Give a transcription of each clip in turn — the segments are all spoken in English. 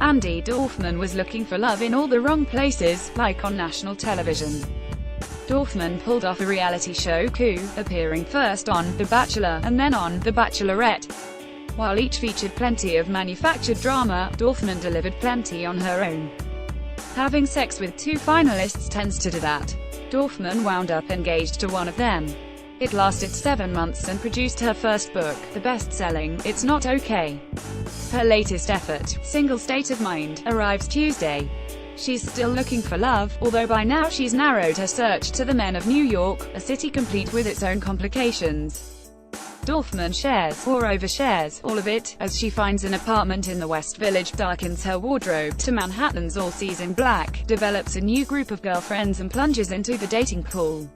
Andi Dorfman was looking for love in all the wrong places, like on national television. Dorfman pulled off a reality show coup, appearing first on The Bachelor, and then on The Bachelorette. While each featured plenty of manufactured drama, Dorfman delivered plenty on her own. Having sex with two finalists tends to do that. Dorfman wound up engaged to one of them. It lasted 7 months and produced her first book, the best-selling It's Not Okay. Her latest effort, Single State of Mind, arrives Tuesday. She's still looking for love, although by now she's narrowed her search to the men of New York, a city complete with its own complications. Dorfman shares, or overshares, all of it, as she finds an apartment in the West Village, darkens her wardrobe to Manhattan's all-season black, develops a new group of girlfriends and plunges into the dating pool.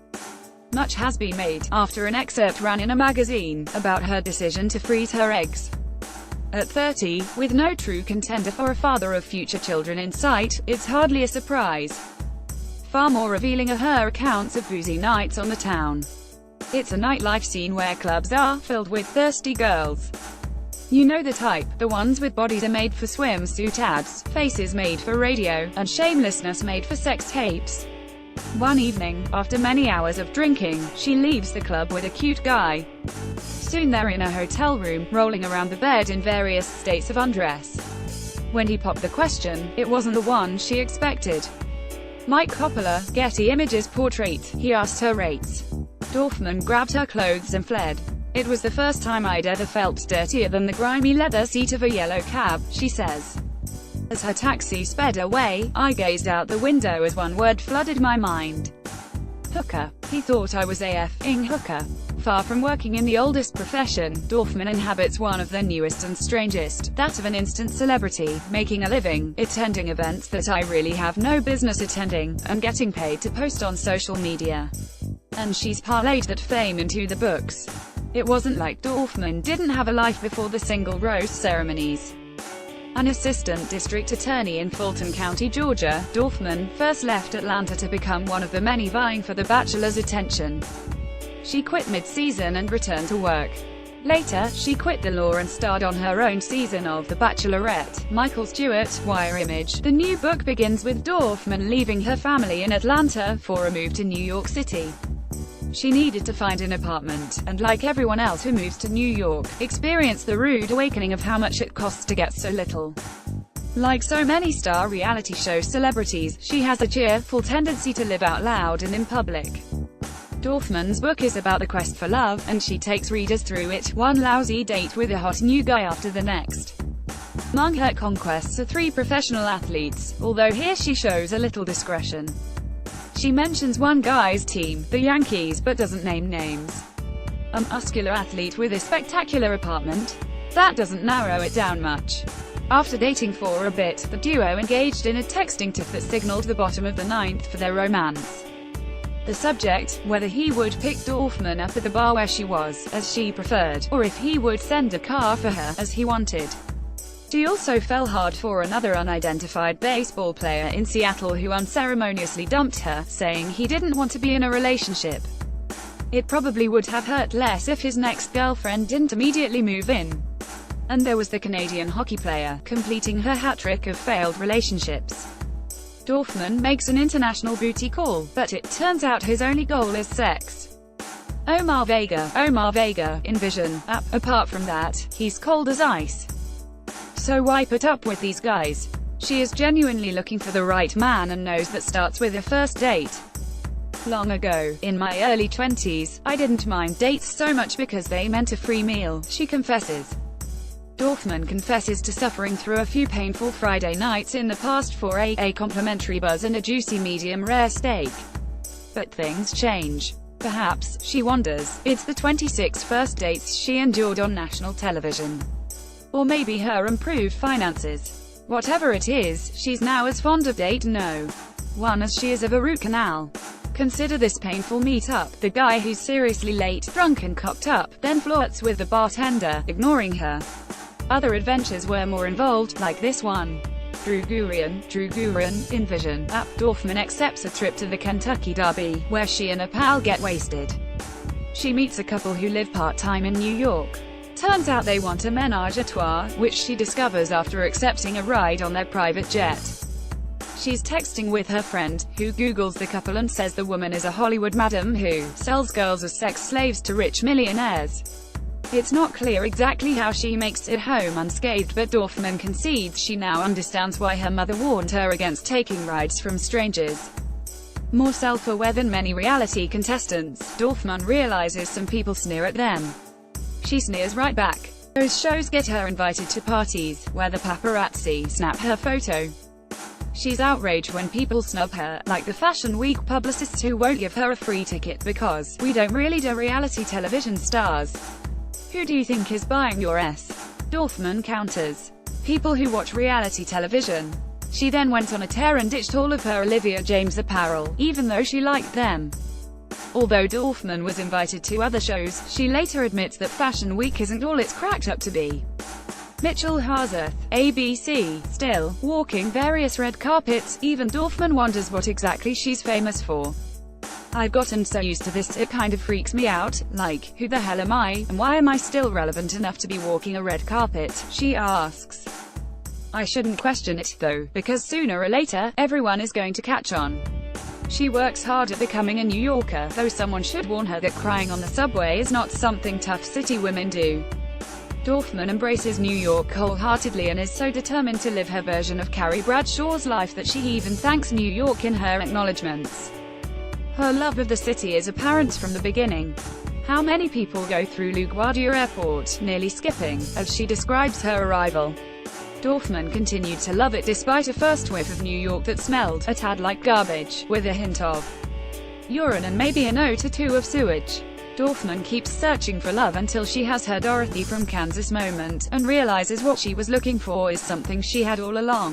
Much has been made, after an excerpt ran in a magazine, about her decision to freeze her eggs. At 30, with no true contender for a father of future children in sight, it's hardly a surprise. Far more revealing are her accounts of boozy nights on the town. It's a nightlife scene where clubs are filled with thirsty girls. You know the type, the ones with bodies are made for swimsuit ads, faces made for radio, and shamelessness made for sex tapes. One evening, after many hours of drinking, she leaves the club with a cute guy. Soon they're in a hotel room, rolling around the bed in various states of undress. When he popped the question, it wasn't the one she expected. Mike Coppola, Getty Images portrait, he asked her rates. Dorfman grabbed her clothes and fled. It was the first time I'd ever felt dirtier than the grimy leather seat of a yellow cab, she says. As her taxi sped away, I gazed out the window as one word flooded my mind. Hooker. He thought I was a f***ing hooker. Far from working in the oldest profession, Dorfman inhabits one of the newest and strangest, that of an instant celebrity, making a living, attending events that I really have no business attending, and getting paid to post on social media. And she's parlayed that fame into the books. It wasn't like Dorfman didn't have a life before the single rose ceremonies. An assistant district attorney in Fulton County, Georgia, Dorfman first left Atlanta to become one of the many vying for The Bachelor's attention. She quit mid-season and returned to work. Later, she quit the law and starred on her own season of The Bachelorette. Michael Stewart, Wire Image. The new book begins with Dorfman leaving her family in Atlanta for a move to New York City. She needed to find an apartment, and like everyone else who moves to New York, experienced the rude awakening of how much it costs to get so little. Like so many star reality show celebrities, she has a cheerful tendency to live out loud and in public. Dorfman's book is about the quest for love, and she takes readers through it, one lousy date with a hot new guy after the next. Among her conquests are 3 professional athletes, although here she shows a little discretion. She mentions one guy's team, the Yankees, but doesn't name names. A muscular athlete with a spectacular apartment? That doesn't narrow it down much. After dating for a bit, the duo engaged in a texting tiff that signaled the bottom of the 9th for their romance. The subject, whether he would pick Dorfman up at the bar where she was, as she preferred, or if he would send a car for her, as he wanted. She also fell hard for another unidentified baseball player in Seattle who unceremoniously dumped her, saying he didn't want to be in a relationship. It probably would have hurt less if his next girlfriend didn't immediately move in. And there was the Canadian hockey player, completing her hat-trick of failed relationships. Dorfman makes an international booty call, but it turns out his only goal is sex. Omar Vega, in Vision. Apart from that, he's cold as ice. So why put up with these guys? She is genuinely looking for the right man and knows that starts with a first date. Long ago, in my early 20s, I didn't mind dates so much because they meant a free meal, she confesses. Dorfman confesses to suffering through a few painful Friday nights in the past for a complimentary buzz and a juicy medium rare steak. But things change. Perhaps, she wonders, it's the 26 first dates she endured on national television. Or maybe her improved finances. Whatever it is, she's now as fond of date no. 1 as she is of a root canal. Consider this painful meet-up, the guy who's seriously late, drunk and cocked up, then flirts with the bartender, ignoring her. Other adventures were more involved, like this one. Drew Gurian, in Vision. Dorfman accepts a trip to the Kentucky Derby, where she and a pal get wasted. She meets a couple who live part-time in New York. Turns out they want a ménage à trois, which she discovers after accepting a ride on their private jet. She's texting with her friend, who Googles the couple and says the woman is a Hollywood madam who sells girls as sex slaves to rich millionaires. It's not clear exactly how she makes it home unscathed, but Dorfman concedes she now understands why her mother warned her against taking rides from strangers. More self-aware than many reality contestants, Dorfman realizes some people sneer at them. She sneers right back. Those shows get her invited to parties, where the paparazzi snap her photo. She's outraged when people snub her, like the Fashion Week publicists who won't give her a free ticket because we don't really do reality television stars. Who do you think is buying your S? Dorfman counters. People who watch reality television. She then went on a tear and ditched all of her Olivia James apparel, even though she liked them. Although Dorfman was invited to other shows, she later admits that Fashion Week isn't all it's cracked up to be. Mitchell Harseth, ABC, still walking various red carpets. Even Dorfman wonders what exactly she's famous for. I've gotten so used to this, it kind of freaks me out, like, who the hell am I, and why am I still relevant enough to be walking a red carpet, she asks. I shouldn't question it, though, because sooner or later, everyone is going to catch on. She works hard at becoming a New Yorker, though someone should warn her that crying on the subway is not something tough city women do. Dorfman embraces New York wholeheartedly and is so determined to live her version of Carrie Bradshaw's life that she even thanks New York in her acknowledgments. Her love of the city is apparent from the beginning. How many people go through LaGuardia Airport, nearly skipping, as she describes her arrival. Dorfman continued to love it despite a first whiff of New York that smelled a tad like garbage, with a hint of urine and maybe a note or two of sewage. Dorfman keeps searching for love until she has her Dorothy from Kansas moment, and realizes what she was looking for is something she had all along.